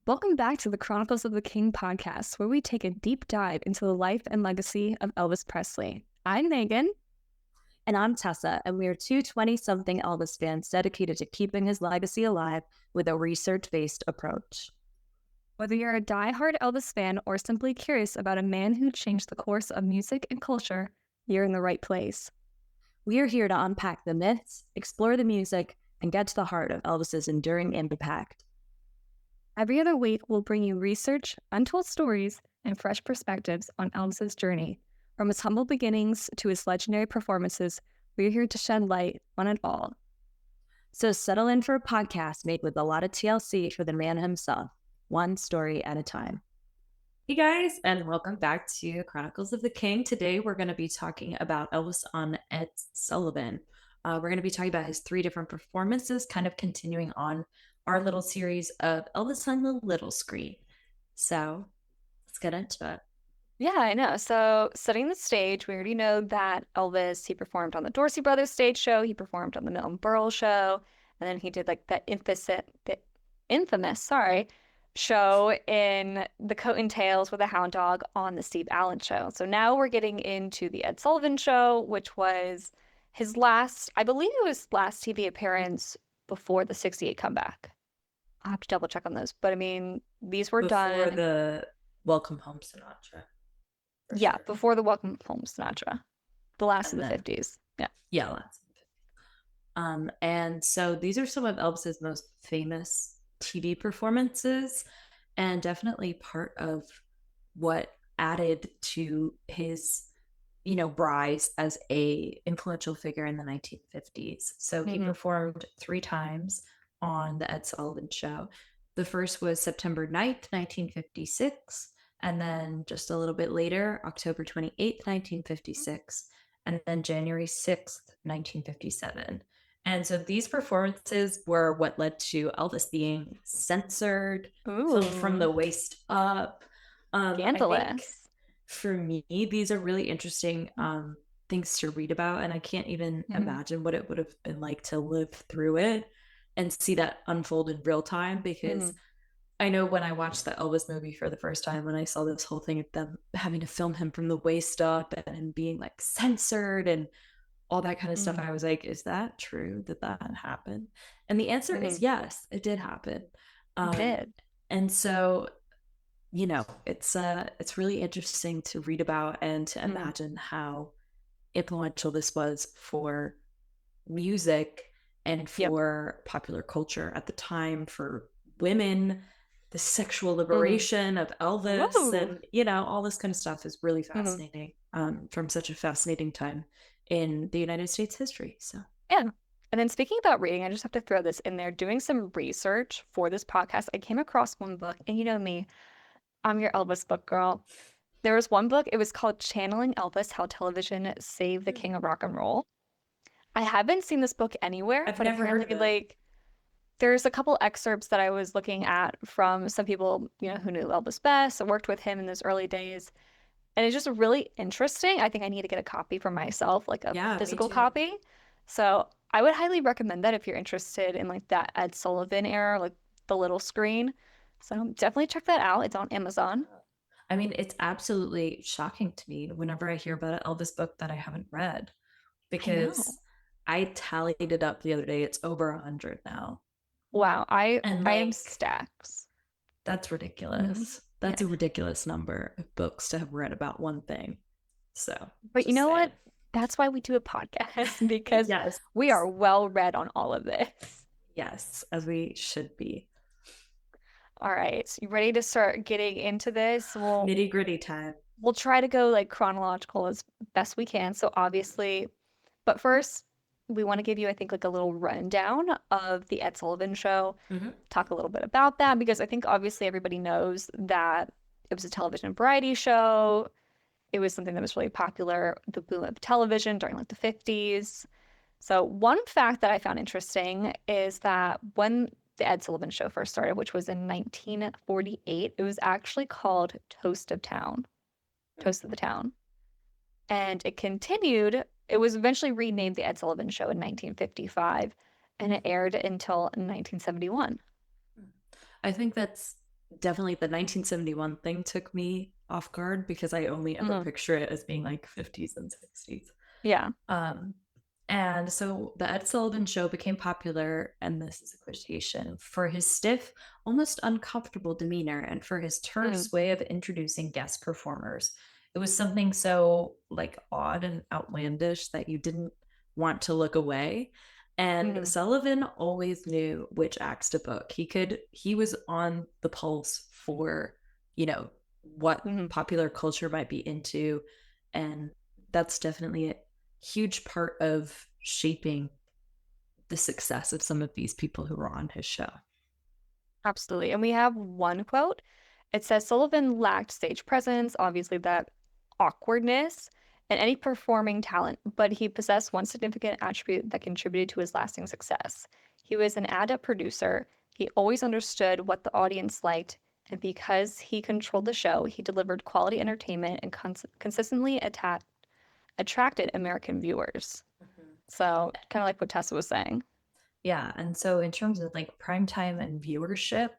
Welcome back to the Chronicles of the King podcast, where we take a deep dive into the life and legacy of Elvis Presley. I'm Megan. And I'm Tessa, and we are two 20-something Elvis fans dedicated to keeping his legacy alive with a research-based approach. Whether you're a die-hard Elvis fan or simply curious about a man who changed the course of music and culture, you're in the right place. We are here to unpack the myths, explore the music, and get to the heart of Elvis's enduring impact. Every other week, we'll bring you research, untold stories, and fresh perspectives on Elvis's journey. From his humble beginnings to his legendary performances, we're here to shed light on it all. So settle in for a podcast made with a lot of TLC for the man himself, one story at a time. Hey guys, and welcome back to Chronicles of the King. Today we're going to be talking about Elvis on Ed Sullivan. We're going to be talking about his 3 different performances, kind of continuing on our little series of Elvis on the little screen. So let's get into it. Yeah, I know. So setting the stage, we already know that Elvis, he performed on the Dorsey Brothers stage show, he performed on the Milton Berle show, and then he did like that infamous show in The Coat and Tails with a Hound Dog on the Steve Allen show. So now we're getting into the Ed Sullivan Show, which was his last, I believe it was last TV appearance before the 68 comeback. I'll have to double check on those. But I mean, these were done before the Welcome Home Sinatra. Yeah, before the Welcome Home Sinatra. The last of the 50s. Yeah. Yeah, last of the 50s. And so these are some of Elvis's most famous TV performances, and definitely part of what added to his, rise as a influential figure in the 1950s. So he performed 3 times on the Ed Sullivan Show. The first was September 9th, 1956. And then just a little bit later, October 28th, 1956, and then January 6th, 1957. And so these performances were what led to Elvis being censored, filmed from the waist up. Scandalous. For me, these are really interesting things to read about, and I can't even imagine what it would have been like to live through it and see that unfold in real time, because I know when I watched the Elvis movie for the first time, when I saw this whole thing of them having to film him from the waist up and being like censored and all that kind of stuff, I was like, is that true? Did that happen? And the answer is yes, it did happen. It did. And so, it's really interesting to read about and to imagine how influential this was for music and for popular culture at the time, for women, the sexual liberation of Elvis, and all this kind of stuff is really fascinating from such a fascinating time in the United States history. So yeah. And then speaking about reading, I just have to throw this in there. Doing some research for this podcast, I came across one book, and you know me, I'm your Elvis book girl. There was one book, it was called Channeling Elvis, How Television Saved the King of Rock and Roll. I haven't seen this book anywhere, I've but never heard of it. There's a couple excerpts that I was looking at from some people, who knew Elvis best and worked with him in those early days. And it's just really interesting. I think I need to get a copy for myself, like a physical copy. So I would highly recommend that if you're interested in like that Ed Sullivan era, like the little screen. So definitely check that out. It's on Amazon. I mean, it's absolutely shocking to me whenever I hear about an Elvis book that I haven't read, because I tallied it up the other day. It's over 100 now. Wow, I am stacks. That's ridiculous. That's a ridiculous number of books to have read about one thing. So, but you know what? That's why we do a podcast, because we are well read on all of this. Yes, as we should be. All right, so you ready to start getting into this? Nitty gritty time. We'll try to go like chronological as best we can. So obviously, but first, we want to give you, I think, like a little rundown of the Ed Sullivan Show. Talk a little bit about that, because I think obviously everybody knows that it was a television variety show. It was something that was really popular, the boom of television during like the 50s. So one fact that I found interesting is that when the Ed Sullivan Show first started, which was in 1948, it was actually called Toast of the Town. And it continued. It was eventually renamed the Ed Sullivan Show in 1955, and it aired until 1971. I think that's definitely the 1971 thing took me off guard because I only ever Mhm. picture it as being like 50s and 60s. Yeah. Um, and so the Ed Sullivan Show became popular, and this is a quotation, for his stiff, almost uncomfortable demeanor and for his Mhm. terse way of introducing guest performers. It was something so like odd and outlandish that you didn't want to look away. And Mhm. Sullivan always knew which acts to book. He was on the pulse for, you know, what Mhm. popular culture might be into. And that's definitely a huge part of shaping the success of some of these people who were on his show. Absolutely. And we have one quote. It says Sullivan lacked stage presence, obviously that awkwardness, and any performing talent, but he possessed one significant attribute that contributed to his lasting success. He was an adept producer. He always understood what the audience liked, and because he controlled the show, he delivered quality entertainment and consistently attracted American viewers. Mm-hmm. So, kind of like what Tessa was saying. Yeah. And so, in terms of like primetime and viewership,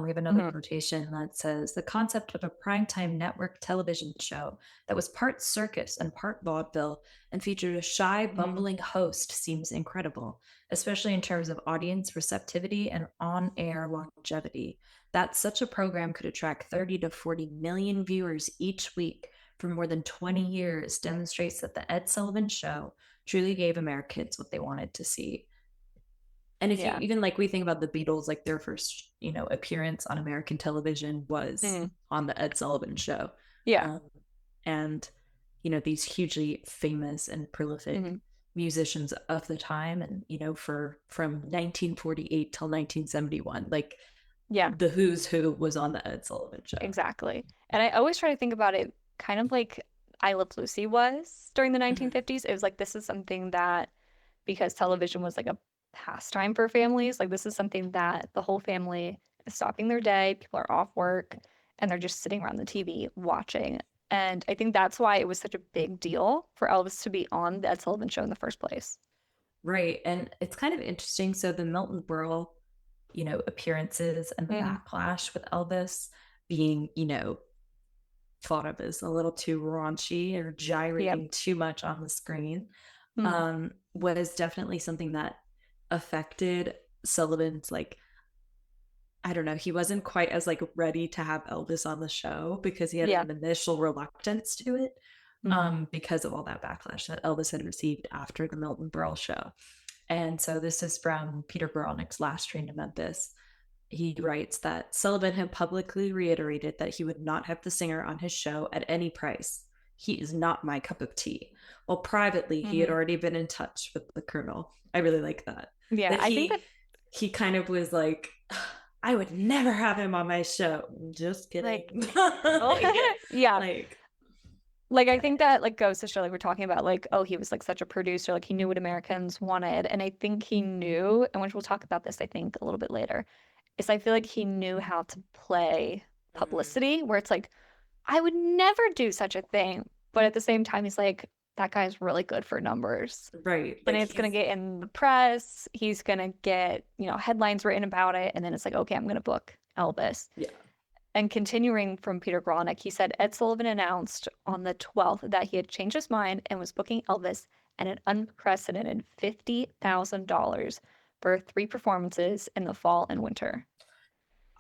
we have another Hmm. quotation that says the concept of a primetime network television show that was part circus and part vaudeville and featured a shy, Hmm. bumbling host seems incredible, especially in terms of audience receptivity and on air longevity. That such a program could attract 30 to 40 million viewers each week for more than 20 years demonstrates that the Ed Sullivan Show truly gave Americans what they wanted to see. And if you Yeah. even like we think about the Beatles, like their first, appearance on American television was Hmm. on the Ed Sullivan Show. Yeah. Um, and, these hugely famous and prolific Hmm. musicians of the time and, for from 1948 till 1971, like Yeah. the who's who was on the Ed Sullivan Show. Exactly. And I always try to think about it kind of like I Love Lucy was during the Mm-hmm. 1950s. It was like this is something that because television was like a pastime for families, like this is something that the whole family is stopping their day, people are off work, and they're just sitting around the TV watching. And I think that's why it was such a big deal for Elvis to be on the Ed Sullivan Show in the first place. Right. And it's kind of interesting. So the Milton Berle, appearances and the Mm, backlash with Elvis being, thought of as a little too raunchy or yep. gyrating too much on the screen, Mm, was definitely something that affected Sullivan's like, I don't know, he wasn't quite as like ready to have Elvis on the show because he had yeah. an initial reluctance to it, Hmm. because of all that backlash that Elvis had received after the Milton Berle show. And so this is from Peter Buralnick's Last Train to Memphis. He writes that Sullivan had publicly reiterated that he would not have the singer on his show at any price. He is not my cup of tea. Well, privately, he had Hmm. already been in touch with the Colonel. I really like that. Yeah. That I think that, he kind of was like, I would never have him on my show. Just like, kidding. like, yeah. like, Like I yeah. think that like goes to show like we're talking about like oh he was like such a producer like he knew what Americans wanted and I think he knew and which we'll talk about this I think a little bit later is I feel like he knew how to play Mhm. publicity where it's like I would never do such a thing but at the same time he's like that guy's really good for numbers Right. and Like it's gonna he's, get in the press he's gonna get headlines written about it and then it's like okay I'm gonna book Elvis yeah. and continuing from Peter Gronick, he said Ed Sullivan announced on the 12th that he had changed his mind and was booking Elvis at an unprecedented $50,000 for 3 performances in the fall and winter.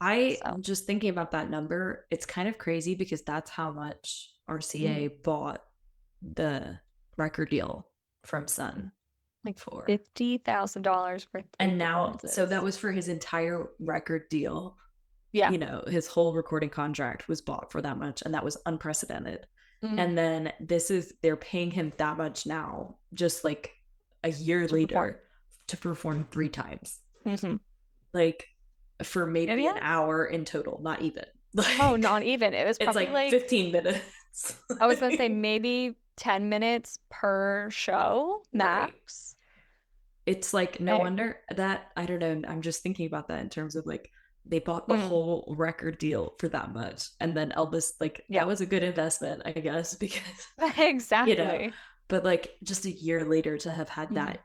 I So, just thinking about that number, it's kind of crazy because that's how much RCA bought the record deal from Sun like for. $50,000 for three And now, so that performances. was for his entire record deal. Yeah. His whole recording contract was bought for that much, and that was unprecedented. Mm, And then they're paying him that much now, just like a year to perform. later to perform 3 times. Hmm. Like for And maybe yeah. an hour in total, not even. Oh, Like not even. It was it's probably like like, 15 minutes. I was going to say maybe 10 minutes per show Right. max. It's like no Eh, wonder that I don't know. I'm just thinking about that in terms of like they bought the mm, whole record deal for that much. And then Elvis, like yeah, that was a good investment, I guess, because you know, exactly. but like just a year later to have had Mhm. that,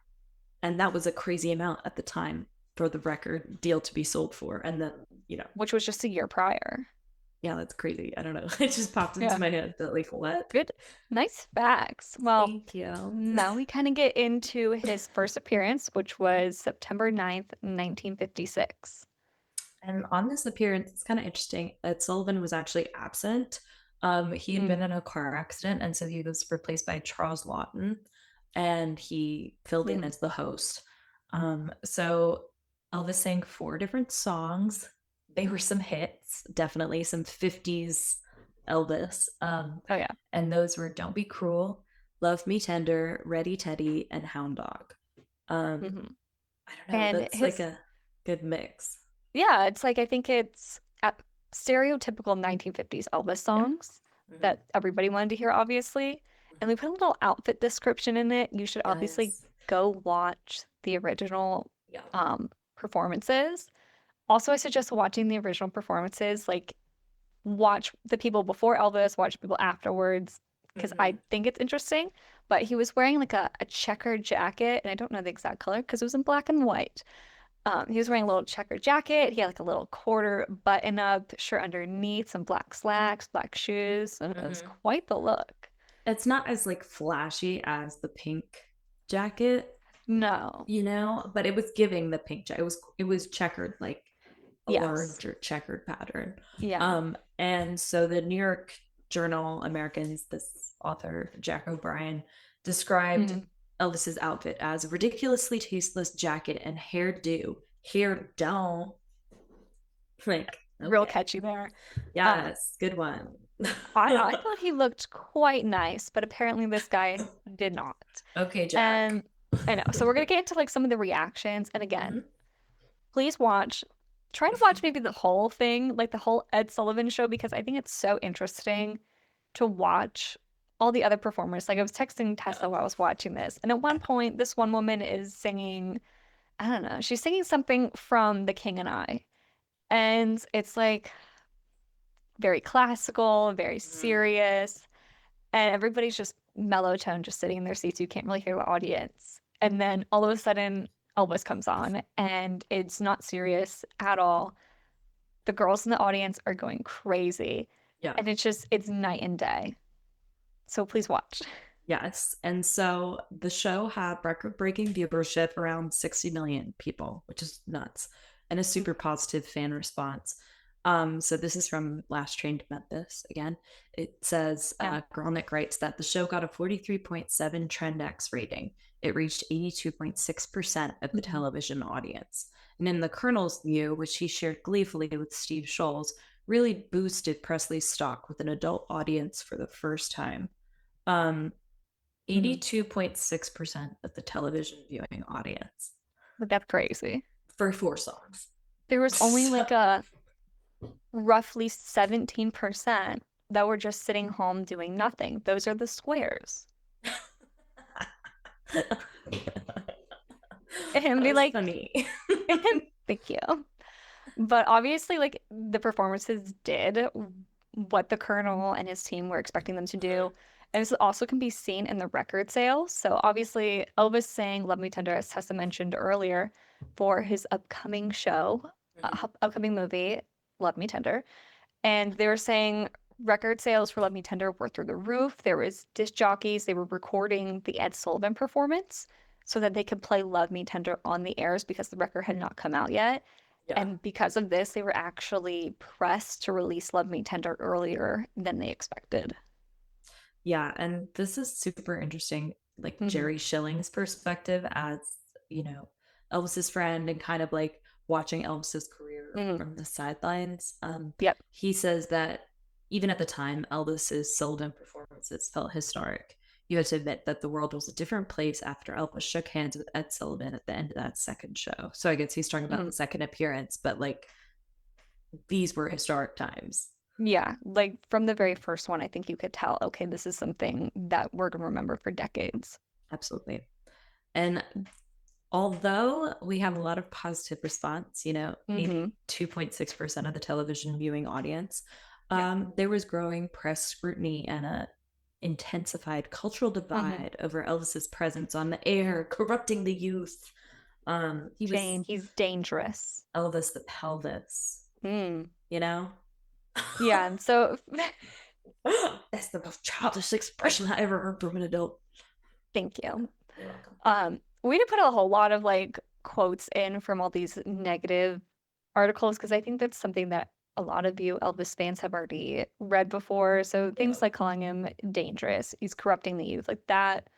and that was a crazy amount at the time for the record deal to be sold for. And then, which was just a year prior. yeah, that's crazy. I don't know. It just popped into Yeah. my head that, like, what? Good. Nice facts. Well, Thank you. now we kind of get into his first appearance, which was September 9th, 1956. And on this appearance, it's kind of interesting. Ed Sullivan was actually absent. He had been in a car accident, and so he was replaced by Charles Lawton, and he filled in as the host. So Elvis sang 4 different songs. They were some hits, definitely some 50s Elvis. Oh, yeah. And those were Don't Be Cruel, Love Me Tender, Ready Teddy, and Hound Dog. I don't know. And That's like a good mix. Yeah, it's like I think it's stereotypical 1950s Elvis songs that everybody wanted to hear, obviously. And we put a little outfit description in it. You should obviously go watch the original performances. Also, I suggest watching the original performances, like watch the people before Elvis, watch people afterwards, because I think it's interesting. But he was wearing like a checkered jacket, and I don't know the exact color because it was in black and white. He was wearing a little checkered jacket. He had like a little quarter button-up shirt underneath, some black slacks, black shoes, and it was quite the look. It's not as like flashy as the pink jacket, No. but it was giving the pink jacket. It was checkered, like a Yes. larger checkered pattern. Yeah. And so the New York Journal Americans, this author Jack O'Brien, described Elvis's outfit as a ridiculously tasteless jacket and hairdo. Hairdo. Like, Real catchy there. Yes, good one. I thought he looked quite nice, but apparently this guy did not. Okay, Jack. And I know. So we're gonna get into like some of the reactions. And again, please try to watch maybe the whole thing, like the whole Ed Sullivan Show, because I think it's so interesting to watch all the other performers. Like I was texting Tessa while I was watching this, and at one point, this one woman is singing, I don't know, she's singing something from The King and I, and it's like very classical, very serious, and everybody's just mellow tone, just sitting in their seats. You can't really hear the audience, and then all of a sudden, Elvis comes on, and it's not serious at all. The girls in the audience are going crazy. Yeah. And it's night and day. So please watch. Yes. And so the show had record-breaking viewership, around 60 million people, which is nuts, and a super positive fan response. So this is from Last Train to Memphis again. It says, Grolnick writes that the show got a 43.7 Trend X rating. It reached 82.6% of the television audience. And in the Colonel's view, which he shared gleefully with Steve Scholes, really boosted Presley's stock with an adult audience for the first time. 82.6% of the television viewing audience. But that's crazy. For 4 songs. There was only like a roughly 17% that were just sitting home doing nothing. Those are the squares. And be like, funny. Thank you. But obviously, like the performances did what the Colonel and his team were expecting them to do. And this also can be seen in the record sales. So obviously, Elvis sang Love Me Tender, as Tessa mentioned earlier, for his upcoming show, upcoming movie, Love Me Tender. And they were saying record sales for Love Me Tender were through the roof. There was disc jockeys. They were recording the Ed Sullivan performance so that they could play Love Me Tender on the airs because the record had not come out yet. Yeah. And because of this, they were actually pressed to release Love Me Tender earlier than they expected. Yeah, and this is super interesting, like Jerry Schilling's perspective as, Elvis's friend and kind of like watching Elvis's career from the sidelines. He says that even at the time, Elvis's Sullivan performances felt historic. You had to admit that the world was a different place after Elvis shook hands with Ed Sullivan at the end of that second show. So I guess he's talking about the second appearance, but like these were historic times. Yeah, like from the very first one, I think you could tell, okay, this is something that we're going to remember for decades. Absolutely. And although we have a lot of positive response, 2.6% of the television viewing audience, there was growing press scrutiny and a intensified cultural divide over Elvis's presence on the air, corrupting the youth. He was Jane, he's dangerous. Elvis the pelvis, Hmm. you know? Yeah, and so That's the most childish expression I ever heard from an adult. thank you. You're welcome. We did put a whole lot of like quotes in from all these negative articles because I think that's something that a lot of you Elvis fans have already read before. So Yeah. things like calling him dangerous, he's corrupting the youth, like that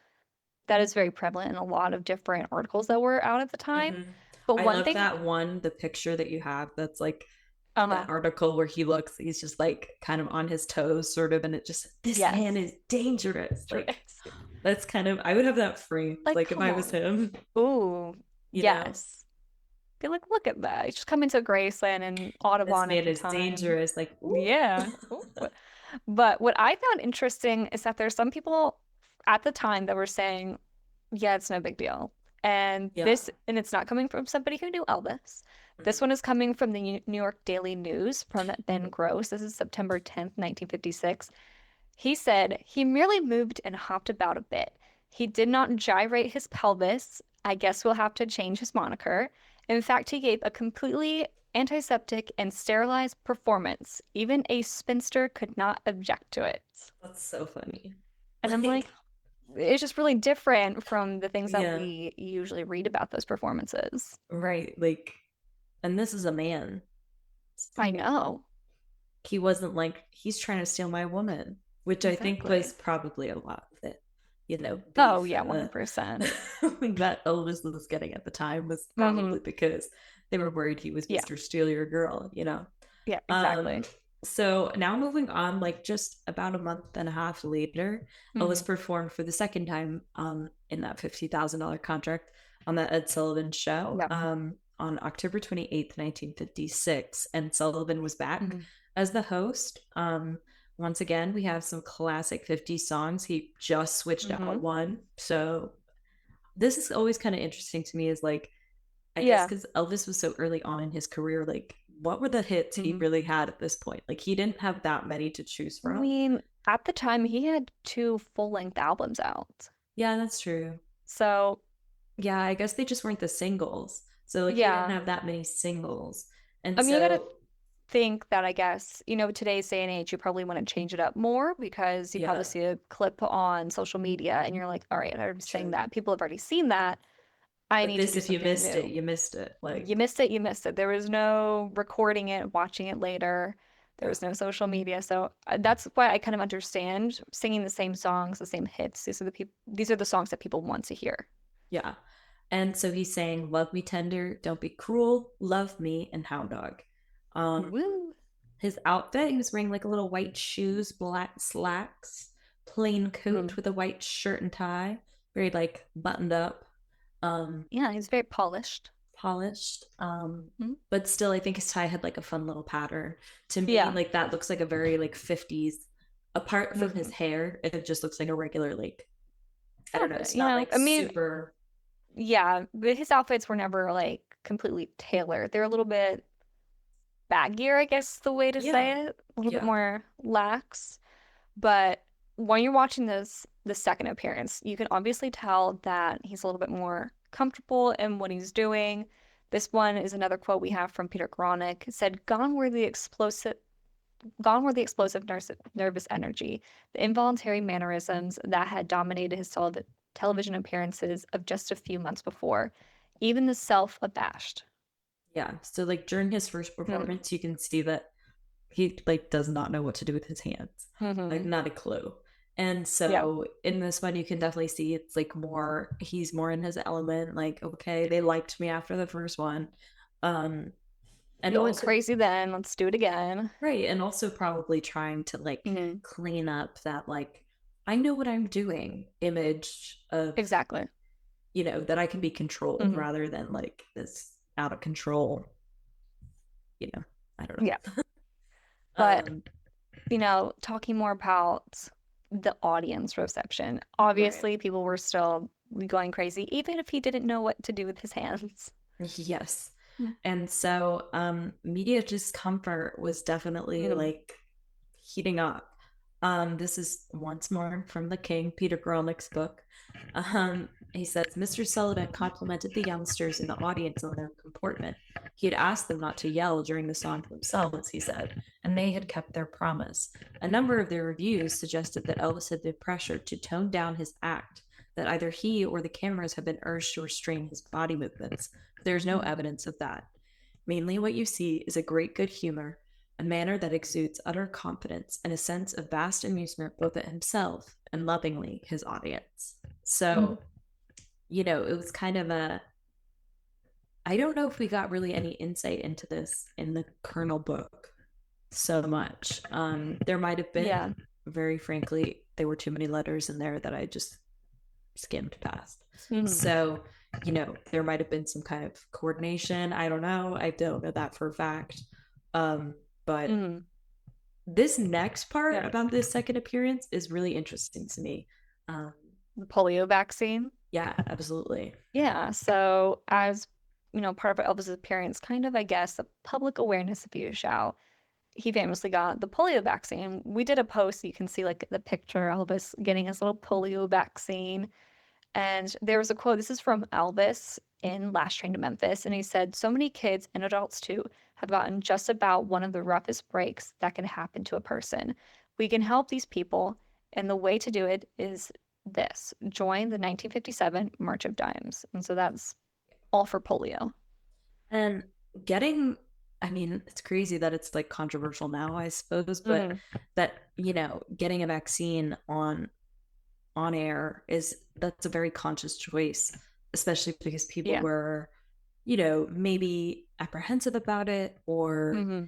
is very prevalent in a lot of different articles that were out at the time. Mm-hmm. But I one love thing, that one, the picture that you have that's like uh-huh, that article where he's just like kind of on his toes, sort of, and it just, this man yes, is dangerous. Like, dangerous. that's kind of, I would have that framed, Like, like, if come I was on. him, Ooh, you know? yes. Be like, look at that. He's just coming to Graceland and This Audubon at man the is time. dangerous. Like, ooh. Yeah. Ooh. But what I found interesting is that there's some people at the time that were saying, yeah, it's no big deal. Yeah. And it's not coming from somebody who knew Elvis. This one is coming from the New York Daily News from Ben Gross. This is September 10th, 1956. He said he merely moved and hopped about a bit. He did not gyrate his pelvis. I guess we'll have to change his moniker. In fact, he gave a completely antiseptic and sterilized performance. Even a spinster could not object to it. That's so funny. And I'm like, Like, it's just really different from the things that yeah, we usually read about those performances. right. Like, and this is a man. I know. He wasn't like, he's trying to steal my woman, which I think was Exactly. probably a lot of it, Oh, beef yeah, and the 100%. that Elvis was getting at the time was Mm-hmm. probably because they were worried he was Yeah. Mr. Steal Your Girl. Yeah, Um, exactly. so now moving on, like just about a month and a half later, Mm-hmm. Elvis performed for the second time in that $50,000 contract on the Ed Sullivan Show Yeah. on October 28th, 1956. And Sullivan was back Mm-hmm. as the host. Once again, we have some classic 50s songs. He just switched Mm-hmm. out one. So this is always kind of interesting to me is like, I guess Yeah. because Elvis was so early on in his career, like what were the hits he Mm-hmm. really had at this point? Like he didn't have that many to choose I from. mean, at the time, he had two full-length albums out. Yeah, that's true. So, Yeah, I guess they just weren't the singles. So like he didn't yeah. have that many singles. And I mean, you gotta so think that I guess, today's day and age, you probably want to change it up more because you yeah, probably see a clip on social media and you're like, all right, I'm saying true. that. People have already seen that. I But need to this, do if you something missed it, new. you missed it. You Like, missed it, you missed it. There was no recording it, watching it later. There yeah, was no social media. So that's why I kind of understand singing the same songs, the same hits. These are the songs that people want to hear. yeah. And so he's saying, "Love me tender, don't be cruel, love me," and Hound Dog. Um, Woo. his outfit, he was wearing like a little white shoes, black slacks, plain coat Mm. with a white shirt and tie, very like buttoned up, um, Yeah, he's very polished. polished. Mm. But still, I think his tie had like a fun little pattern. To me, Yeah. like that looks like a very like 50s. Apart from his Hmm. hair, it just looks like a regular like, I don't know. Okay. It's not like I mean, super. yeah, but his outfits were never like completely tailored. They're a little bit baggier, I guess the way to Yeah, say it, a little bit yeah, more lax. But when you're watching the second appearance, you can obviously tell that he's a little bit more comfortable in what he's doing. This one is another quote we have from Peter Gronick. It said, gone were the explosive nervous energy, the involuntary mannerisms that had dominated his television appearances of just a few months before, even the self-abashed. yeah. So like during his first Hmm. performance, you can see that he like does not know what to do with his hands, like Hmm. not a clue. And Yeah. so in this one you can definitely see it's like he's more in his element, like okay, they liked me after the first one. um and You went also, crazy then. Let's do it again. right, and also probably trying to like Hmm. clean up that like I know what I'm doing image of, Exactly. that I can be controlled Hmm. rather than like this out of control, you know I don't Yeah. know. But, um talking more about the audience reception, right. obviously people were still going crazy, even if he didn't know what to do with his hands. Yes. Mm. And so media discomfort was definitely Mhm. like heating up. This is once more from the King, Peter Grolnick's book. He says, Mr. Sullivan complimented the youngsters in the audience on their comportment. He had asked them not to yell during the song themselves, he said, and they had kept their promise. A number of their reviews suggested that Elvis had been pressured to tone down his act, that either he or the cameras had been urged to restrain his body movements. But there is no evidence of that. Mainly what you see is a great good humor, a manner that exudes utter confidence and a sense of vast amusement both at himself and lovingly his audience. So, it was kind of I don't know if we got really any insight into this in the Colonel book so much. There might have been, very frankly, there were too many letters in there that I just skimmed past. So, there might have been some kind of coordination. I don't know. I don't know that for a fact. But this next part about this second appearance is really interesting to me. The polio vaccine. Yeah, absolutely. Yeah. So as part of Elvis's appearance, kind of, I guess, a public awareness, if you shall, he famously got the polio vaccine. We did a post, you can see like the picture Elvis getting his little polio vaccine. And there was a quote, this is from Elvis in Last Train to Memphis, and he said, so many kids and adults too have gotten just about one of the roughest breaks that can happen to a person. We can help these people, and the way to do it is this: join the 1957 March of Dimes. And so that's all for polio. And it's crazy that it's like controversial now, I suppose, but that, getting a vaccine on air that's a very conscious choice, especially because people were, maybe apprehensive about it or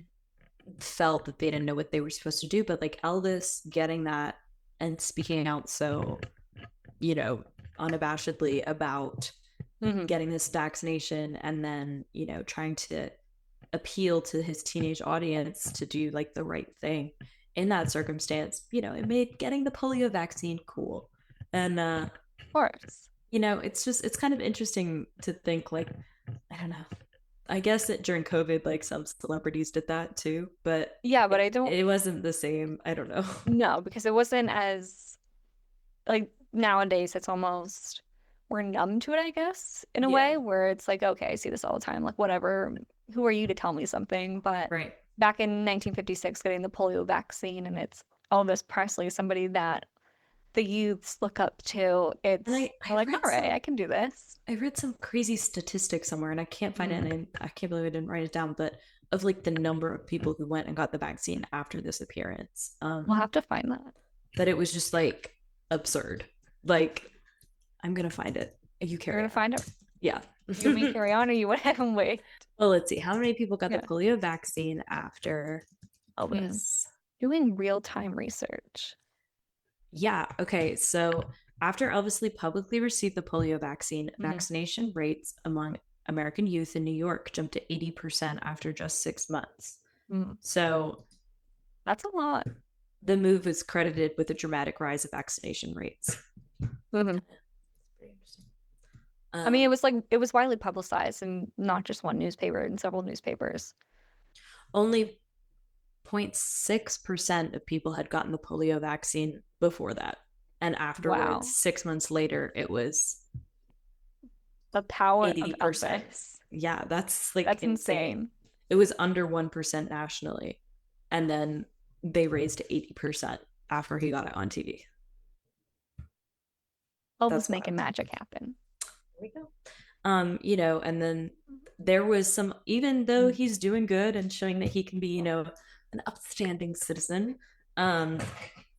felt that they didn't know what they were supposed to do. But like Elvis getting that and speaking out so, unabashedly about getting this vaccination and then, trying to appeal to his teenage audience to do like the right thing in that circumstance, it made getting the polio vaccine cool. And of course, it's kind of interesting to think, like, I don't know, I guess that during COVID, like, some celebrities did that too, but but it wasn't the same. I don't know. No, because it wasn't as, like, nowadays it's almost, we're numb to it, I guess, in a way where it's like, okay, I see this all the time, like, whatever, who are you to tell me something? But back in 1956, getting the polio vaccine, and it's Elvis Presley, somebody that the youths look up to. It's like, all right, I can do this. I read some crazy statistics somewhere, and I can't find it, and I can't believe I didn't write it down, but of like the number of people who went and got the vaccine after this appearance. We'll have to find that. That it was just like absurd. Like, I'm gonna find it. You carry. You're gonna find it. Yeah. You want me to carry on, or you want to wait? Well, let's see. How many people got the polio vaccine after Elvis? Doing real-time research. Yeah. Okay. So after Elvis publicly received the polio vaccine, vaccination rates among American youth in New York jumped to 80% after just 6 months. So that's a lot. The move is credited with a dramatic rise of vaccination rates. I mean, it was widely publicized, and not just one newspaper, in several newspapers. Only 0.6% of people had gotten the polio vaccine before that. And afterwards, 6 months later, it was the power 80%. Of Elvis. Yeah, that's like insane. It was under 1% nationally. And then they raised to 80% after he got it on TV. Elvis making magic happen. There we go. And then there was some, even though he's doing good and showing that he can be, an upstanding citizen,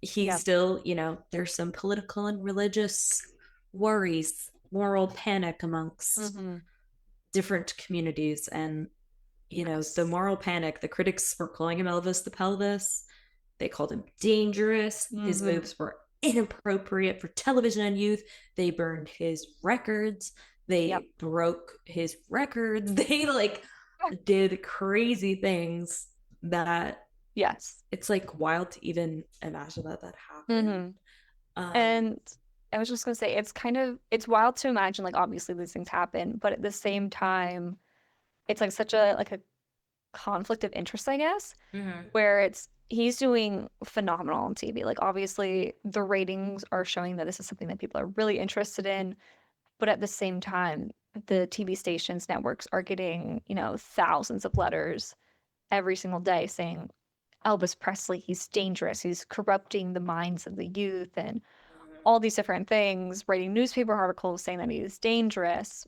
he still, there's some political and religious worries, moral panic amongst different communities. And, the moral panic, the critics were calling him Elvis the Pelvis. They called him dangerous. His moves were inappropriate for television and youth. They burned his records. They broke his records. They did crazy things that it's like wild to even imagine that happened. And I was just gonna say, it's wild to imagine, like, obviously these things happen, but at the same time it's like such a conflict of interest, I guess, where it's he's doing phenomenal on TV. Like, obviously, the ratings are showing that this is something that people are really interested in. But at the same time, the TV stations, networks are getting, thousands of letters every single day saying, Elvis Presley, he's dangerous. He's corrupting the minds of the youth and all these different things, writing newspaper articles saying that he's dangerous.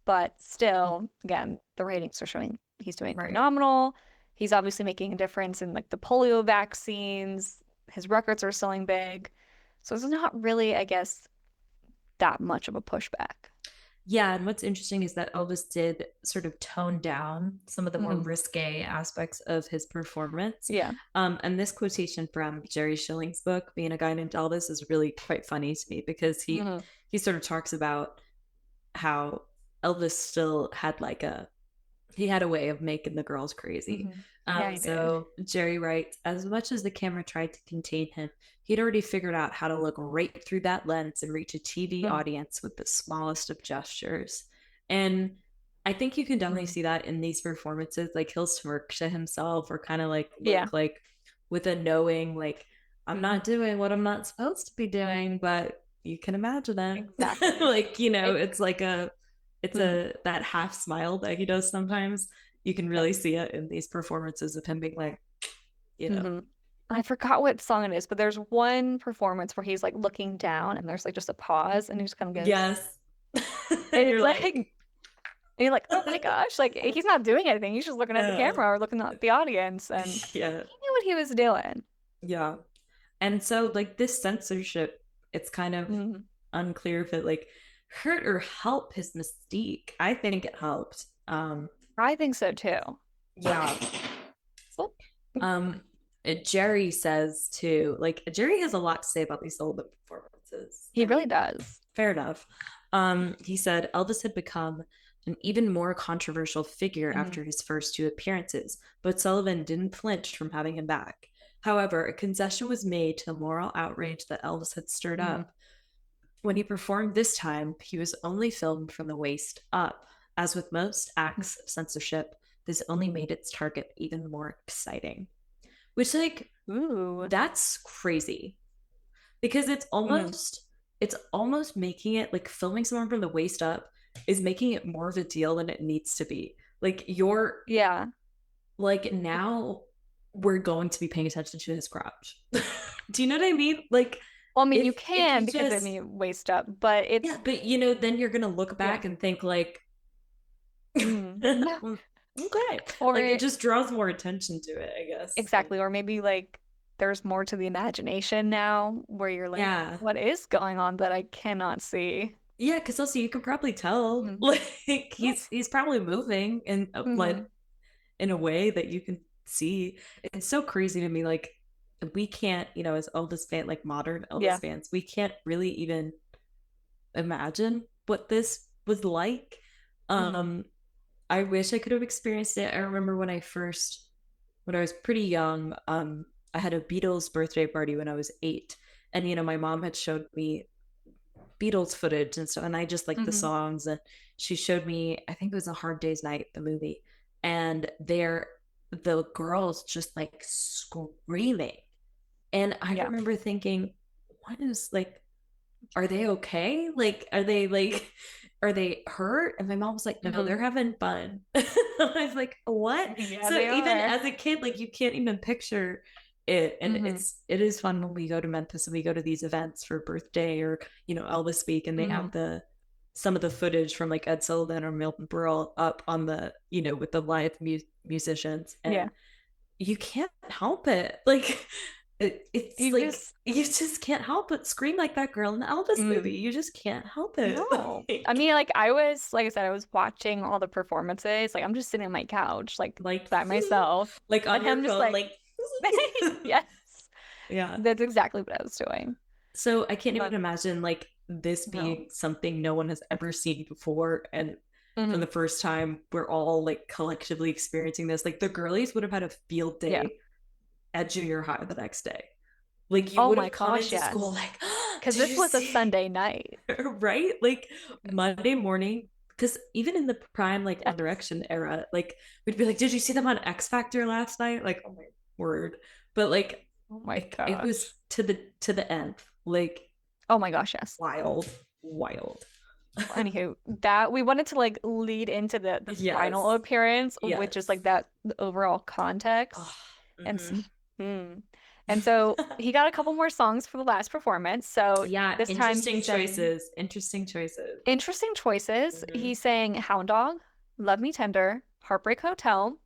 But still, again, the ratings are showing he's doing Right. phenomenal. He's obviously making a difference in like the polio vaccines. His records are selling big. So it's not really, I guess, that much of a pushback. Yeah, and what's interesting is that Elvis did sort of tone down some of the more Hmm. risque aspects of his performance. Yeah. And this quotation from Jerry Schilling's book, Being a Guy Named Elvis, is really quite funny to me because he Hmm. he sort of talks about how Elvis still had he had a way of making the girls crazy. Hmm. Yeah, I did. So Jerry writes, as much as the camera tried to contain him, he'd already figured out how to look right through that lens and reach a TV Hmm. audience with the smallest of gestures. And I think you can definitely Hmm. see that in these performances. Like he'll smirk to himself or kind of like Yeah, look like with a knowing, like, I'm not doing what I'm not supposed to be doing, but you can imagine it. exactly. Like, It, it's like it's mhm. a that half smile that he does sometimes. You can Yeah. really see it in these performances of him being like, you know, Hmm. I forgot what song it is, but there's one performance where he's like looking down and there's like just a pause and he just kind of goes, yes. and You're it's like, like, and you're like, oh my gosh, like he's not doing anything. He's just looking at the uh, camera or looking at the audience and yeah, he knew what he was doing. yeah. And so, like, this censorship, it's kind of Hmm. unclear if it like hurt or help his mystique. I think it helped. I think so too. Yeah. Oh, Um, Jerry says too, like, Jerry has a lot to say about these Sullivan performances. he I really mean, does. fair enough. He said Elvis had become an even more controversial figure Hmm. after his first two appearances, but Sullivan didn't flinch from having him back. However, a concession was made to the moral outrage that Elvis had stirred Hmm. up. When he performed this time, he was only filmed from the waist up. As with most acts of censorship, this only made its target even more exciting. Which, like, Ooh. that's crazy because Hmm. it's almost making it like filming someone from the waist up is making it more of a deal than it needs to be. Like you're Yeah. like now we're going to be paying attention to his crotch. Do you know what I mean? Like Well, I mean, you if can you because I just mean, waist up, but yeah, it's but then you're gonna look yeah. back and think like Mm. okay, like it Or just draws more attention to it, I guess. exactly, or maybe like there's more to the imagination now where you're like, Yeah, what is going on that I cannot see? yeah, because also you can probably tell Mm. like he's probably moving in Mm-hmm. like in a way that you can see. It's so crazy to me. Like we can't, as Elvis fan, like modern Yeah. Elvis fans, we can't really even imagine what this was like. Mm-hmm. Um, I wish I could have experienced it. I remember when I was pretty young, I had a Beatles birthday party when I was 8. And my mom had showed me Beatles footage and stuff, and I just liked the Mm-hmm. songs. And she showed me, I think it was A Hard Day's Night, the movie, and the girls just like screaming, and I Yeah. remember thinking, what is like, are they okay? Like, are they like, are they hurt? And my mom was like, no, Mm-hmm. they're having fun. I was like, what? Yeah, So they even are. as a kid, like you can't even picture it. And Mm-hmm. it is fun when we go to Memphis and we go to these events for birthday or, Elvis week, and they Mm-hmm. have some of the footage from like Ed Sullivan or Milton Berle up on the, with the live musicians. Yeah. And you can't help it. Like it's You like just you just can't help but scream like that girl in the Elvis movie. mm. You just can't help it. No. I mean, like I was, like I said, I was watching all the performances. Like I'm just sitting on my couch, like like by myself, like and on your him just phone, like, like yes, yeah. that's exactly what I was doing. So I can't even But imagine like this no. being something no one has ever seen before, and for Hmm. the first time we're all like collectively experiencing this. Like the girlies would have had a field Yeah. day at junior high the next day. Like you Oh would my have come gosh, into school yes. like, oh, Because did this you was a see? Sunday night. Right? Like Monday morning, because even in the prime like One Yes. Direction era, like we'd be like, "Did you see them on X Factor last night?" Like, oh my word! But like, Oh my it was gosh. to the end. Like, Oh my gosh, yes. wild, wild. Anywho, that we wanted to like lead into the final Yes, appearance with just yes. like that the overall Oh, context. And mm-hmm. hmm. And so he got a couple more songs for the last performance. So Yeah, this time he interesting sang choices. Interesting choices. interesting choices. Mm-hmm. He sang Hound Dog, Love Me Tender, Heartbreak Hotel,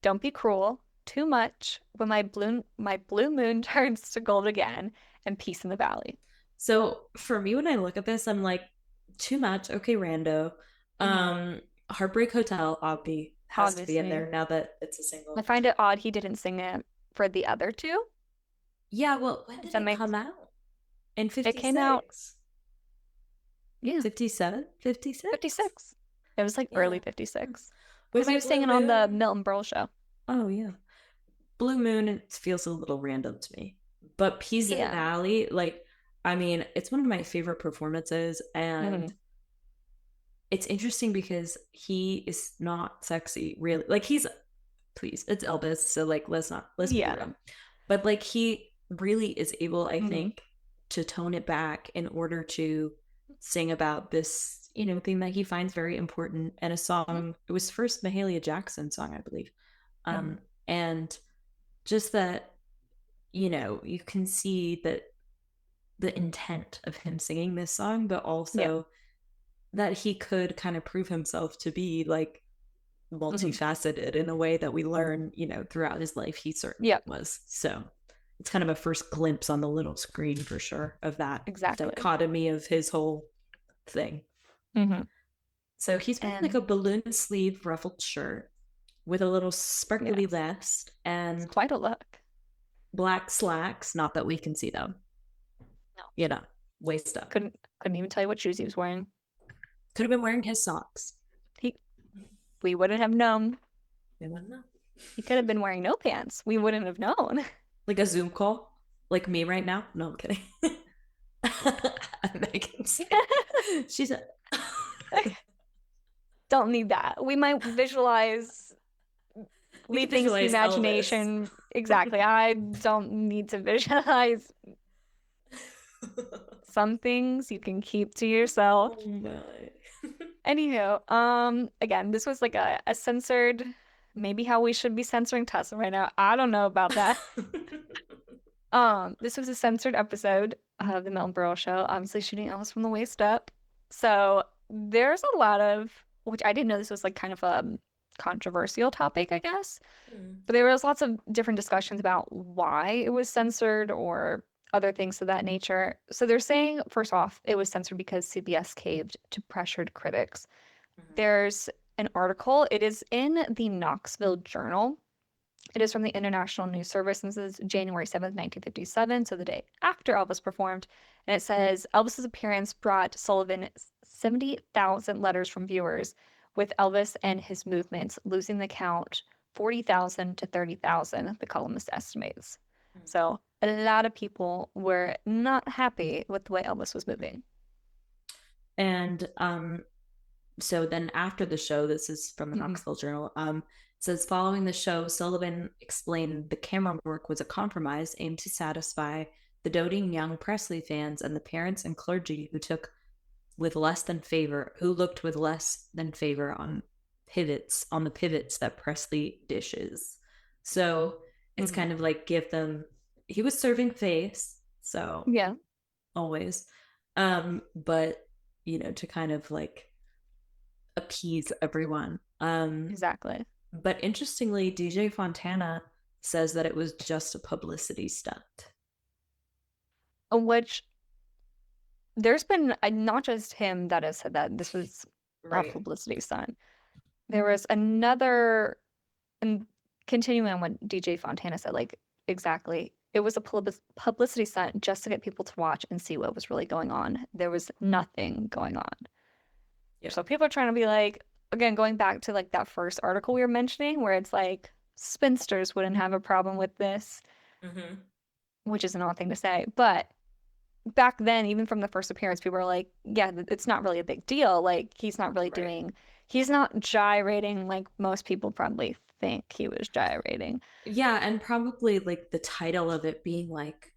Don't Be Cruel, Too Much, When My Blue Moon Turns to Gold Again, and Peace in the Valley. So for me, when I look at this, I'm like, too much. Okay, rando. Hmm. Heartbreak Hotel, has to be in Obviously. there now that it's a I single. find it odd he didn't sing it for the other two. Yeah, well, when If did that it makes come out? In it came out, 56? yeah, 57? 56? 56. It was like early Yeah. 56 With because he my was blue singing on the moon. Milton Berle show. Oh, yeah. Blue Moon, it feels a little random to me. But Peace in the Yeah. Valley, like, I mean, it's one of my favorite performances. Hmm. And it's interesting because he is not sexy, really. Like, he's, please, it's Elvis. So, like, let's be Yeah. real. But, like, he really is able, I Hmm. think, to tone it back in order to sing about this, thing that he finds very important. And a song, it was first Mahalia Jackson song, I believe. Hmm. And just that, you can see that the intent of him singing this song, but Yeah. also that he could kind of prove himself to be like Hmm. multifaceted in a way that we learn, throughout his life. He certainly Yeah. was. So it's kind of a first glimpse on the little screen for sure of that Exactly. dichotomy of his whole thing. Hmm. So he's wearing like And a balloon sleeve ruffled shirt with a little sparkly yes, vest it's and quite a look. black slacks. Not that we can see them, No, you know, waist up. couldn't even tell you what shoes he was wearing. Could have been wearing his socks. He We wouldn't have known. They wouldn't know. He could have been wearing no pants. We wouldn't have known. Like a Zoom call, like me right now. No, I'm kidding. Megan's. She's a. Don't need that. We might visualize, We can leave things to the visualize Elvis. imagination. Exactly. I don't need to visualize some things you can keep to yourself. Oh my. Anywho, again, this was like a censored, maybe how we should be censoring Tessa right now. I don't know about that. This was a censored episode of the Milton Berle Show, obviously shooting Elvis from the waist up. So there's a lot of, which I didn't know this was like kind of a controversial topic, I guess. But there was lots of different discussions about why it was censored or other things of that nature. So they're saying, first off, it was censored because CBS caved to pressured critics. There's an article, it is in the Knoxville Journal. It is from the International News Service, and this is January 7th, 1957, so the day after Elvis performed. And it says Elvis's appearance brought Sullivan 70,000 letters from viewers, with Elvis and his movements losing the count 40,000 to 30,000, the columnist estimates. So a lot of people were not happy with the way Elvis was moving. And so then after the show, this is from the Mhm. Knoxville Journal, it says following the show, Sullivan explained the camera work was a compromise aimed to satisfy the doting young Presley fans and the parents and clergy who looked with less than favor on the pivots that Presley dishes. So it's Mhm. kind of like he was serving face, so Yeah, always. But to kind of like appease everyone. exactly. But interestingly, DJ Fontana says that it was just a publicity stunt. Which there's been not just him that has said that this was a Right. publicity stunt. There was another, and continuing on what DJ Fontana said, like exactly, it was a publicity stunt just to get people to watch and see what was really going on. There was nothing going on. Yeah. So people are trying to be like, again, going back to like that first article we were mentioning, where it's like spinsters wouldn't have a problem with this, Mm-hmm. which is an odd thing to say, but back then, even from the first appearance, people were like, yeah, it's not really a big deal. Like, he's not really Right. he's not gyrating like most people probably think he was gyrating. Yeah, and probably like the title of it being like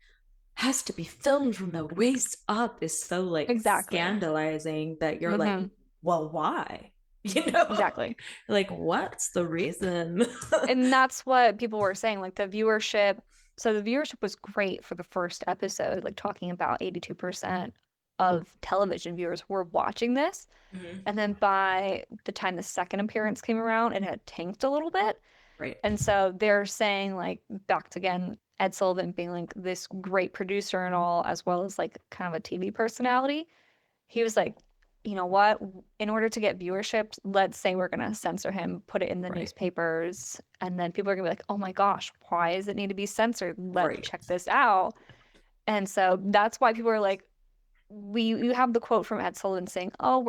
has to be filmed from the waist up is so like Exactly. scandalizing that you're like, Mm-hmm. well, why? You know, Exactly. like what's the reason? And that's what people were saying, like the viewership. So the viewership was great for the first episode, like talking about 82% of television viewers were watching this. Mhm. And then by the time the second appearance came around, it had tanked a little bit. Right. And so they're saying, like, back to again, Ed Sullivan being like this great producer and all, as well as like kind of a TV personality. He was like, you know what? In order to get viewership, let's say we're going to censor him, put it in the Right. newspapers, and then people are going to be like, oh my gosh, why does it need to be censored? Let's Right. check this out. And so that's why people are like, you have the quote from Ed Sullivan saying, "Oh,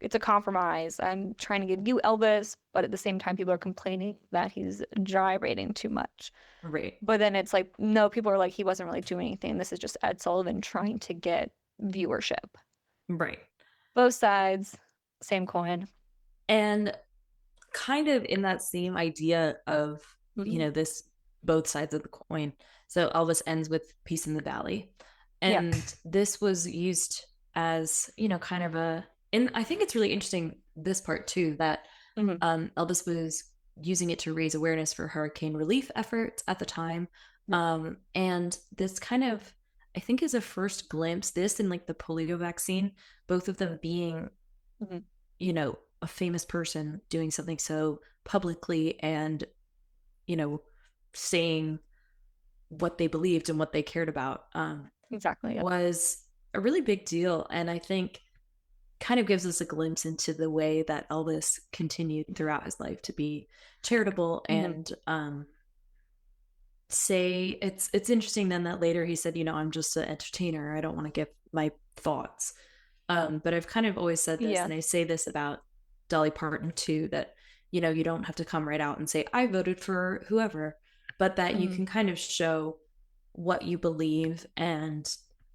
it's a compromise. I'm trying to give you Elvis," but at the same time, people are complaining that he's gyrating too much. Right. But then it's like, no, people are like, he wasn't really doing anything. This is just Ed Sullivan trying to get viewership. Right. Both sides, same coin. And kind of in that same idea of, Hmm. this both sides of the coin. So Elvis ends with Peace in the Valley. Yeah. And this was used as, kind of and I think it's really interesting, this part too, that Hmm. Elvis was using it to raise awareness for hurricane relief efforts at the time. And this kind of, I think, is a first glimpse, this and like the polio vaccine, both of them being, Hmm. a famous person doing something so publicly and, you know, saying what they believed and what they cared about, Exactly. Yep. was a really big deal. And I think kind of gives us a glimpse into the way that Elvis continued throughout his life to be charitable Hmm. and say it's interesting then that later he said, I'm just an entertainer. I don't want to give my thoughts. But I've kind of always said this, Yeah. and I say this about Dolly Parton too, that you don't have to come right out and say I voted for whoever, but that you Hmm. can kind of show what you believe, and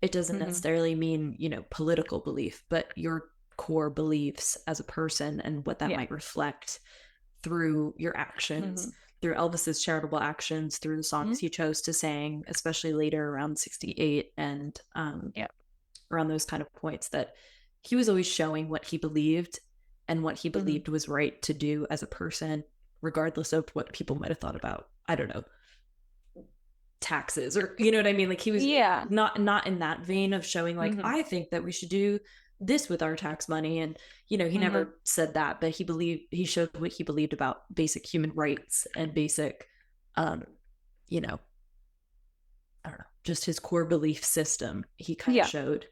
it doesn't Hmm. necessarily mean political belief, but your core beliefs as a person and what that Yeah. might reflect through your actions, Hmm. through Elvis's charitable actions, through the songs Hmm. he chose to sing, especially later around 68 and Yeah. around those kind of points, that he was always showing what he believed and what he Hmm. believed was right to do as a person, regardless of what people might have thought about, I don't know, taxes, or you know what I mean? Like he was Yeah. not in that vein of showing like, Hmm. I think that we should do this with our tax money. And he Hmm. never said that, but he showed what he believed about basic human rights and basic um you know I don't know, just his core belief system. He kind of Yeah. showed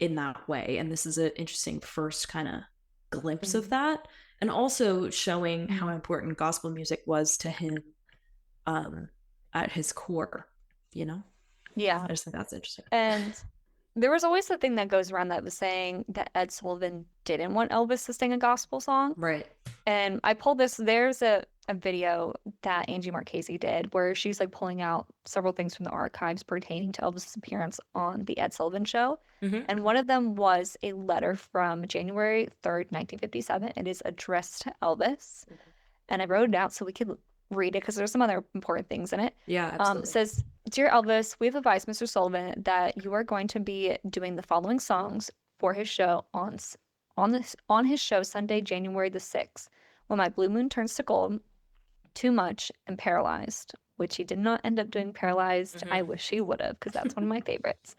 in that way, and this is an interesting first kind of glimpse of Hmm. that, and also showing how Hmm. important gospel music was to him, um at his core. you know Yeah. I just think that's interesting. And there was always the thing that goes around that was saying that Ed Sullivan didn't want Elvis to sing a gospel song. Right. And I pulled this, there's a video that Angie Marchese did where she's like pulling out several things from the archives pertaining to Elvis's appearance on the Ed Sullivan Show. Mm-hmm. And one of them was a letter from January 3rd, 1957. It is addressed to Elvis. And I wrote it out so we could read it because there's some other important things in it. Yeah, It absolutely. says, "Dear Elvis, we have advised Mr. Sullivan that you are going to be doing the following songs for his show on his show Sunday, January the 6th, when my blue moon turns to gold, too much, and paralyzed," which he did not end up doing paralyzed. I Mm-hmm. wish he would have, because that's one of my favorites.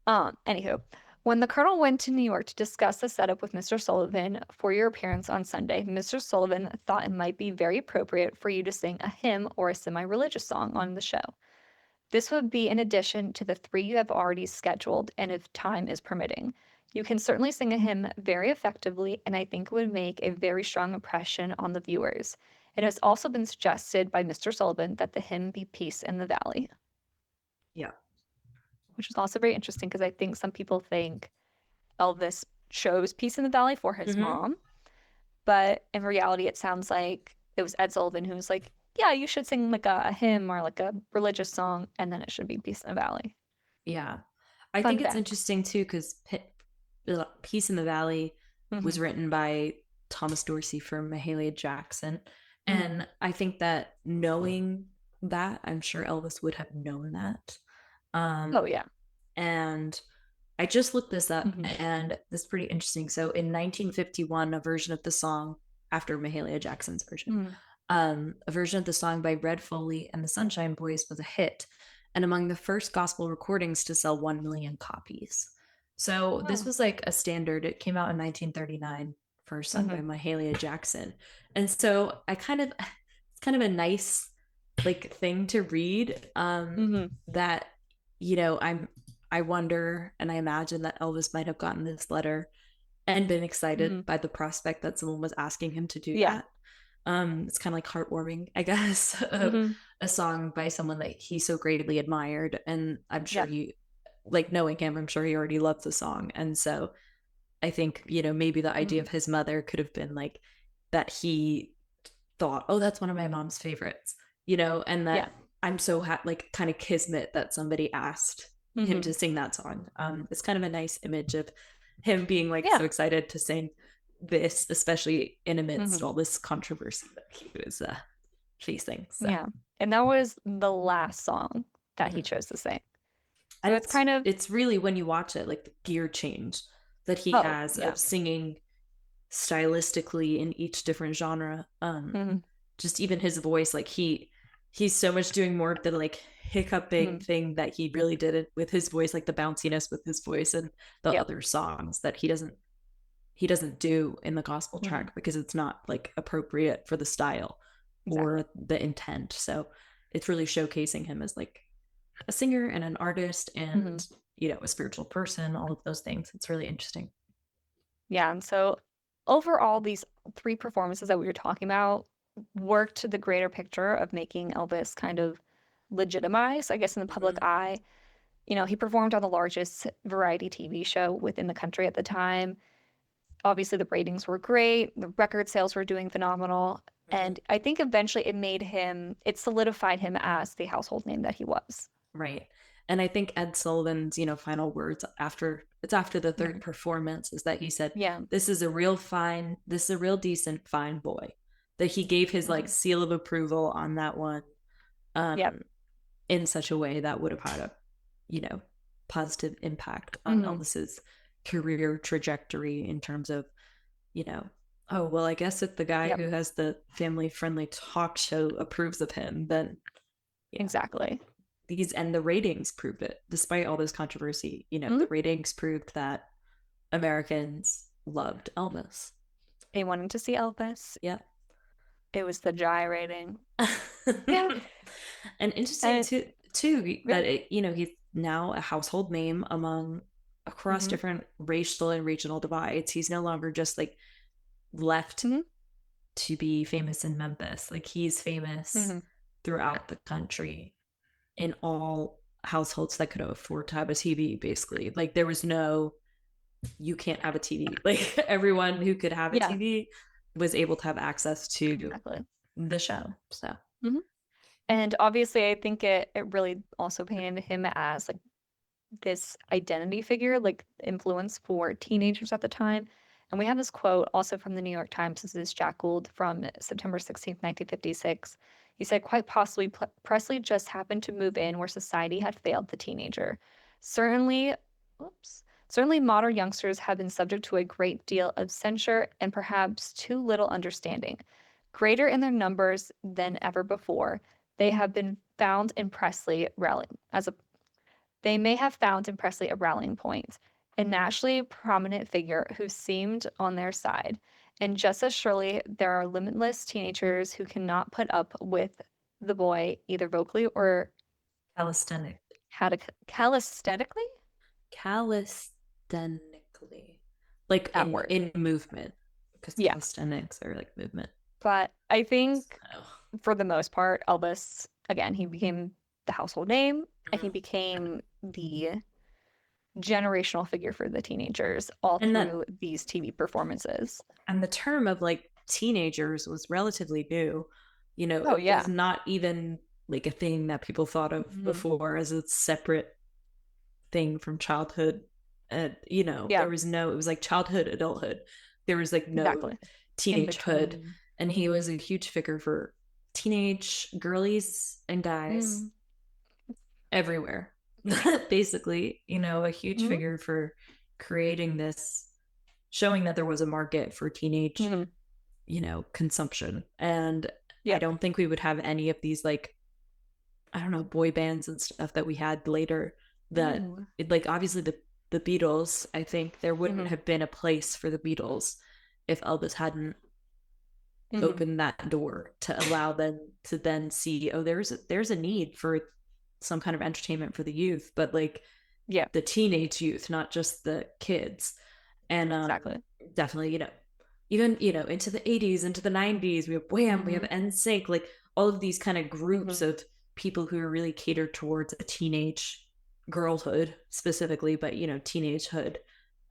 Anywho, when the Colonel went to New York to discuss the setup with Mr. Sullivan for your appearance on Sunday, Mr. Sullivan thought it might be very appropriate for you to sing a hymn or a semi-religious song on the show. This would be in addition to the three you have already scheduled, and if time is permitting. You can certainly sing a hymn very effectively, and I think it would make a very strong impression on the viewers. It has also been suggested by Mr. Sullivan that the hymn be Peace in the Valley, Yeah. which is also very interesting because I think some people think Elvis chose Peace in the Valley for his Mm-hmm. mom, but in reality, it sounds like it was Ed Sullivan who was like, yeah, you should sing like a hymn or like a religious song, and then it should be Peace in the Valley. Yeah. I Fun think it's facts. interesting too because Peace in the Valley Hmm. was written by Thomas Dorsey for Mahalia Jackson. And I think that knowing that, I'm sure Elvis would have known that. Oh yeah. And I just looked this up, and this is pretty interesting. So in 1951, a version of the song, after Mahalia Jackson's version, a version of the song by Red Foley and the Sunshine Boys was a hit, and among the first gospel recordings to sell 1 million copies. So this was like a standard. It came out in 1939, first sung by Mahalia Jackson. And so it's kind of a nice like thing to read, that, I wonder, and I imagine that Elvis might have gotten this letter and been excited by the prospect that someone was asking him to do that. It's kind of like heartwarming, I guess, of a song by someone that he so greatly admired. And I'm sure he, like, knowing him, I'm sure he already loves the song. And so I think, maybe the idea of his mother could have been like that he thought, oh, that's one of my mom's favorites, and that I'm so like kind of kismet that somebody asked him to sing that song. It's kind of a nice image of him being like so excited to sing this, especially in amidst all this controversy that he was facing. So. Yeah. And that was the last song that he chose to sing. And it's kind of, it's really, when you watch it, like the gear change that he has of singing stylistically in each different genre. Just even his voice, like he's so much doing more of the like hiccuping thing that he really did it with his voice, like the bounciness with his voice and the other songs that he doesn't do in the gospel track because it's not like appropriate for the style or the intent. So it's really showcasing him as like a singer and an artist and a spiritual person, all of those things. It's really interesting. Yeah. And so overall, these 3 performances that we were talking about worked to the greater picture of making Elvis kind of legitimized, I guess, in the public eye. He performed on the largest variety TV show within the country at the time. Obviously, the ratings were great. The record sales were doing phenomenal. And I think eventually it solidified him as the household name that he was. Right. And I think Ed Sullivan's, final words after the third performance is that he said, this is a real decent, fine boy. That he gave his like seal of approval on that one in such a way that would have had a, positive impact on Elvis's career trajectory in terms of, oh, well, I guess if the guy who has the family-friendly talk show approves of him, then exactly. And the ratings proved it, despite all this controversy. The ratings proved that Americans loved Elvis. They wanted to see Elvis. Yeah. It was the gyrating. And interesting too that he's now a household name across different racial and regional divides. He's no longer just like left to be famous in Memphis. Like he's famous throughout the country in all households that could afford to have a TV, basically. Like there was no, you can't have a TV. Like everyone who could have a TV was able to have access to the show. So and obviously I think it really also painted him as like this identity figure, like influence for teenagers at the time. And we have this quote also from the New York Times. This is Jack Gould from September 16th, 1956. He said, quite possibly, Presley just happened to move in where society had failed the teenager. Certainly modern youngsters have been subject to a great deal of censure and perhaps too little understanding. Greater in their numbers than ever before, they have been found in Presley they may have found in Presley a rallying point, a nationally prominent figure who seemed on their side. And just as surely, there are limitless teenagers who cannot put up with the boy either vocally or calisthenically. Like in movement, because calisthenics are like movement. But I think for the most part, Elvis, again, he became the household name and he became the generational figure for the teenagers all through these TV performances. And the term of like teenagers was relatively new. It was not even like a thing that people thought of before as a separate thing from childhood. There was no, it was like childhood, adulthood. There was like no teenagehood. and he was a huge figure for teenage girlies and guys Mm. everywhere. Basically, a huge Mm. figure for creating this, showing that there was a market for teenage, Mm. consumption. And I Yeah. don't think we would have any of these, like, I don't know, boy bands and stuff that we had later that Ooh. obviously the Beatles, I think there wouldn't Mm-hmm. have been a place for the Beatles if Elvis hadn't Mm-hmm. opened that door to allow them to then see, oh, there's a need for some kind of entertainment for the youth, but like Yeah, the teenage youth, not just the kids. And exactly. definitely, even into the 80s, into the 90s, we have Wham, we have Mm-hmm. NSYNC, like all of these kind of groups Mm-hmm. of people who are really catered towards a teenage girlhood specifically, but teenagehood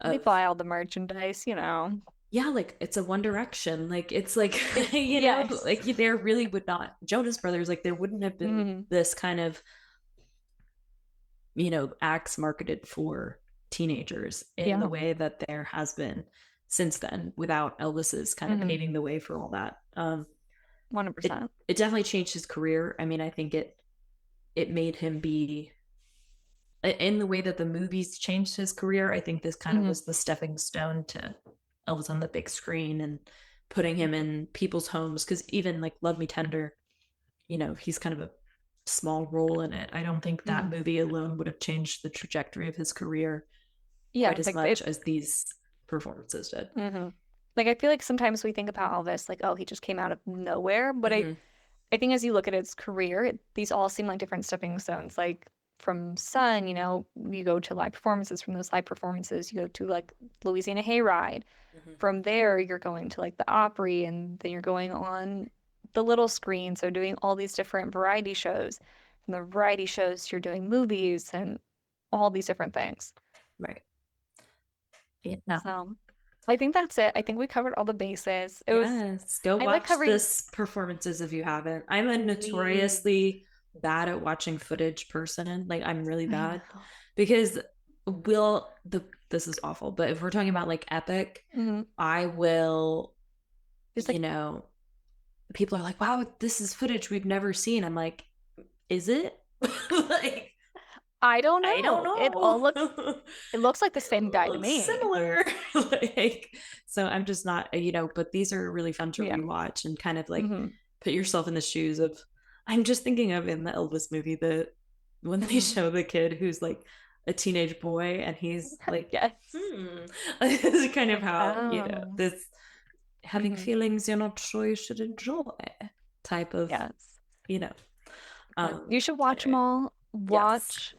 They of, buy all the merchandise. yeah, like it's a One Direction, like it's like Yes. like there really would not, Jonas Brothers, like there wouldn't have been Mm-hmm. this kind of acts marketed for teenagers in the Yeah. way that there has been since then, without Elvis's kind of Mm-hmm. paving the way for all that. it 100%. it definitely changed his career. I mean, I think it made him be, in the way that the movies changed his career. I think this kind of Mm-hmm. was the stepping stone to Elvis on the big screen and putting him in people's homes, because even like Love Me Tender, he's kind of a small role in it. I don't think that Mm-hmm. movie alone would have changed the trajectory of his career Yeah, quite as like much it. as these performances did. Mm-hmm. Like I feel like sometimes we think about Elvis like, oh, he just came out of nowhere, but I Mm-hmm. I think as you look at his career, these all seem like different stepping stones. Like from Sun, you go to live performances. From those live performances, you go to like Louisiana Hayride. Mm-hmm. From there, you're going to like the Opry, and then you're going on the little screen. So doing all these different variety shows. From the variety shows, you're doing movies and all these different things. Right. Yeah. So I think that's it. I think we covered all the bases. Yes. Go I like watch covering, this performances if you haven't. I'm a please. notoriously bad at watching footage person. Like I'm really I bad know. because this is awful, but if we're talking about like epic, Hmm. I will, Just like, people are like, wow, this is footage we've never seen. I'm like, is it? Like, I don't I don't know. It looks like the same guy to know. me. Similar. Like, so I'm just not, but these are really fun to Yeah. rewatch and kind of like Hmm. put yourself in the shoes of, I'm just thinking of in the Elvis movie, when they Hmm. show the kid who's like a teenage boy and he's like, Yes. this is kind of Like, how, oh. this having Hmm. feelings you're not sure you should enjoy type of, Yes. you know. But you should watch them Anyway, all. yes. Watch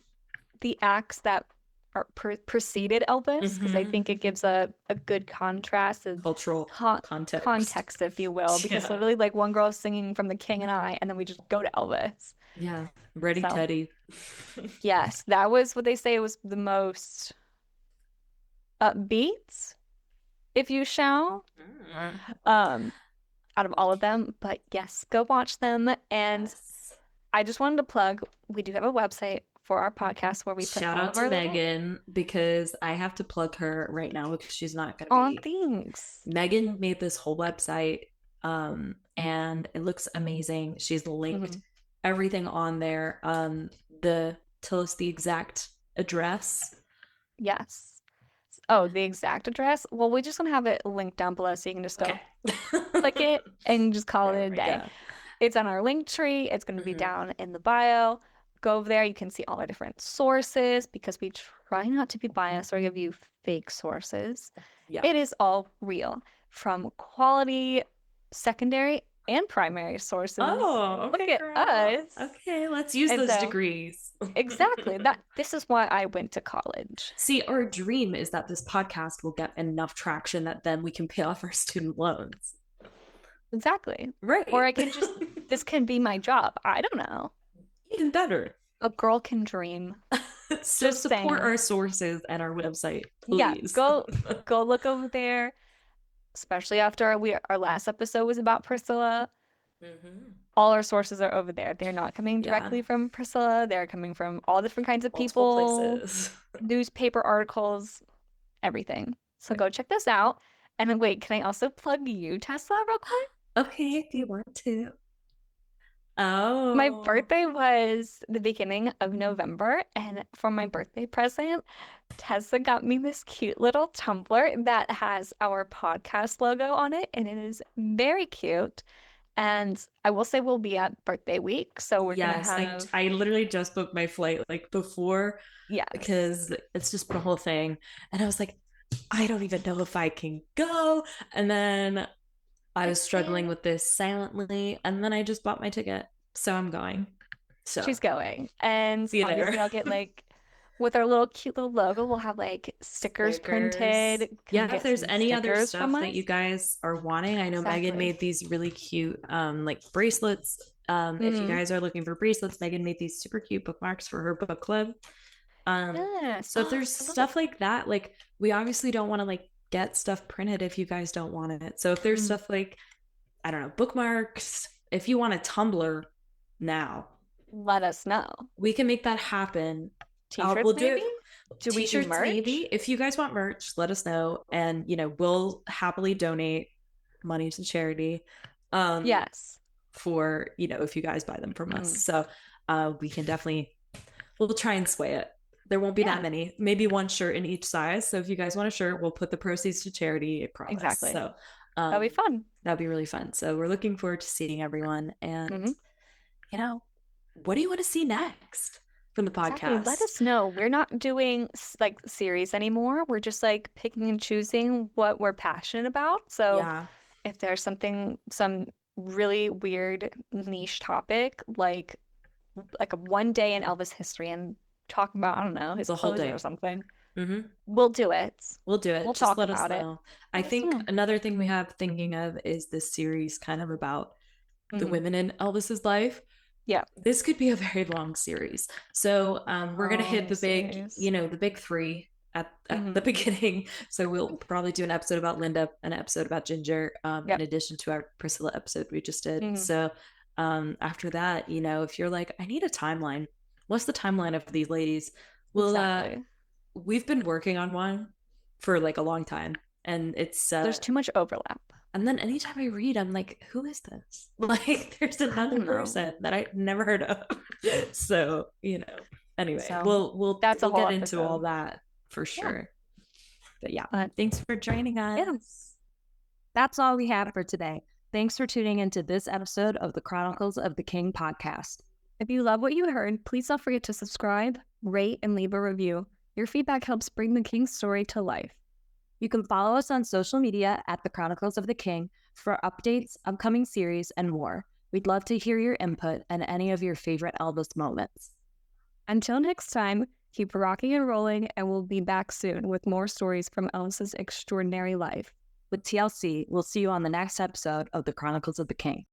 the acts that are preceded Elvis, because I Mm-hmm. think it gives a good contrast and Cultural con context. context, if you will, because Yeah. literally like one girl is singing from The King and I, and then we just go to Elvis. Yeah. Ready, So Teddy. yes, that was what they say was the most upbeat, if you shall, Mm. um, out of all of them. But yes, go watch them. And Yes. I just wanted to plug, we do have a website for our podcast where we put Shout all out of to our little Megan because I have to plug her right now because she's not going to on be. things. Megan made this whole website, and it looks amazing. She's linked Hmm. everything on there. Tell us the exact address. Yes. Oh, the exact address? Well, we're just gonna have it linked down below so you can just go Okay. click it and just call it There a we day. go. It's on our link tree. It's going to be Mm-hmm. down in the bio. Go over there. You can see all our different sources because we try not to be biased or give you fake sources. Yeah. It is all real from quality secondary and primary sources. Oh, Look okay, at girl. us. Okay, let's use And those so, degrees. exactly, this is why I went to college. See, our dream is that this podcast will get enough traction that then we can pay off our student loans. Exactly. Or Right. I can just, this can be my job. I don't know. Even better. A girl can dream. So Just support saying. our sources and our website, Yeah, please. go look over there, especially after our last episode was about Priscilla. Mm-hmm. All our sources are over there. They're not coming Yeah, directly from Priscilla. They're coming from all different kinds of multiple people, places. newspaper articles, everything. So Right. go check this out. And then wait, can I also plug you, Tessa, real quick? Okay, if you want to. My Oh. birthday was the beginning of November, and for my birthday present, Tessa got me this cute little tumbler that has our podcast logo on it, and it is very cute. And I will say we'll be at birthday week, so we're gonna Yes, have, I literally just booked my flight like before yes, because it's just the whole thing. And I was like, I don't even know if I can go. And then I was struggling with this silently, and then I just bought my ticket. So I'm going. So she's going. And see you there. obviously I'll get like with our little cute little logo, we'll have like stickers Stickers. printed. Come Yeah, if get there's some any other stickers from stuff that you us. guys are wanting, I know Megan Exactly. made these really cute like bracelets. If you Mm-hmm. guys are looking for bracelets, Megan made these super cute bookmarks for her book club. Yes. So if Oh, there's I love it. stuff like that, like we obviously don't want to like get stuff printed if you guys don't want it. So if there's Mm. stuff like, I don't know, bookmarks, if you want a Tumblr now, Let us know. we can make that happen. We'll T-shirts do maybe? it. Do we do T-shirts merch? maybe. If you guys want merch, let us know, and we'll happily donate money to charity. Yes. For if you guys buy them from us, Mm. so we can definitely we'll try and sway it. There won't be that Yeah, many, maybe one shirt in each size. So if you guys want a shirt, we'll put the proceeds to charity, I promise. exactly. So That'll be fun. that'd be really fun. So we're looking forward to seeing everyone. And Hmm. what do you want to see next from the Exactly. Let podcast? us know. We're not doing like series anymore. We're just like picking and choosing what we're passionate about. So Yeah, if there's something, some really weird niche topic, like a one day in Elvis history and talk about, I don't know, his the whole clothes or day. something, Mm-hmm. we'll do it. We'll do We'll it. Just talk let us about it. know. I Let us think know. another thing we have thinking of is this series kind of about the Hmm. women in Elvis's life. Yeah. This could be a very long series. So we're gonna hit Long the big, series. the big three at the Hmm. beginning. So we'll probably do an episode about Linda, an episode about Ginger, in Yep. addition to our Priscilla episode we just did. Hmm. So after that, if you're like, I need a timeline, what's the timeline of these ladies? Well, Exactly. we've been working on one for like a long time, and it's There's too much overlap. and then anytime I read, I'm like, who is this? Like, there's I another don't know. person that I've never heard of. So, anyway, So we'll that's a whole get into all episode. that for Yeah. sure. But yeah, But thanks for joining yeah, us. That's all we have for today. Thanks for tuning into this episode of the Chronicles of the King podcast. if you love what you heard, please don't forget to subscribe, rate, and leave a review. Your feedback helps bring the King's story to life. You can follow us on social media at the Chronicles of the King for updates, upcoming series, and more. We'd love to hear your input and any of your favorite Elvis moments. Until next time, keep rocking and rolling, and we'll be back soon with more stories from Elvis's extraordinary life. With TLC, we'll see you on the next episode of the Chronicles of the King.